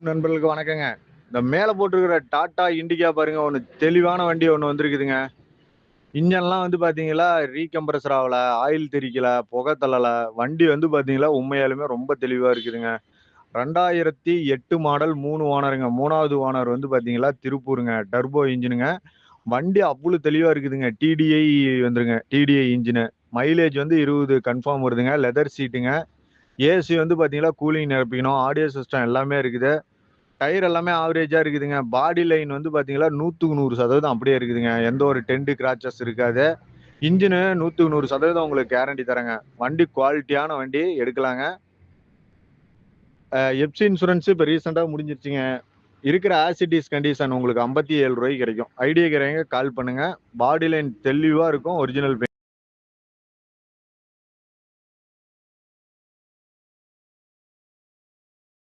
நண்பர்களுக்கு வணக்கங்க. இந்த மேல போட்டிருக்கிற டாடா இண்டிகா பாருங்க, ஒண்ணு தெளிவான வண்டி ஒண்ணு வந்திருக்குதுங்க. இன்ஜின்லாம் வந்து பார்த்தீங்களா, ரீகம்ப்ரசர் ஆவல, ஆயில் தெறிக்கல, புகை தள்ளல. வண்டி வந்து பார்த்தீங்களா, உண்மையாலுமே ரொம்ப தெளிவா இருக்குதுங்க. 2008 மாடல் 3 ஓனருங்க. 3வது ஓனர் வந்து பார்த்தீங்களா, திருப்பூருங்க. டர்போ இன்ஜினுங்க. வண்டி அவ்வளோ தெளிவா இருக்குதுங்க. டிடிஐ வந்துருங்க. DTI engine. மைலேஜ் வந்து 20 கன்ஃபார்ம் வருதுங்க. லெதர் சீட்டுங்க. ஏசி வந்து பார்த்தீங்களா, கூலிங் நிரப்பிக்கணும். ஆடியோ சிஸ்டம் எல்லாமே இருக்குது. டயர் எல்லாமே ஆவரேஜா இருக்குதுங்க. பாடி லைன் வந்து பார்த்தீங்கன்னா, 100க்கு 100% அப்படியே இருக்குதுங்க. எந்த ஒரு டென்ட், கிராச்சஸ் இருக்காது. இன்ஜினு 100க்கு 100% உங்களுக்கு கேரண்டி தரேங்க. வண்டி குவாலிட்டியான வண்டி எடுக்கலாங்க. எஃப்சி இன்சூரன்ஸ் இப்ப ரீசென்ட்டா முடிஞ்சிருச்சுங்க. இருக்கிற ஆஸ் இட் இஸ் கண்டிஷன் உங்களுக்கு ரூ. 57 கிடைக்கும். ஐடியா இருக்கிறவங்க கால் பண்ணுங்க. பாடி லைன் தெளிவா இருக்கும். ஒரிஜினல்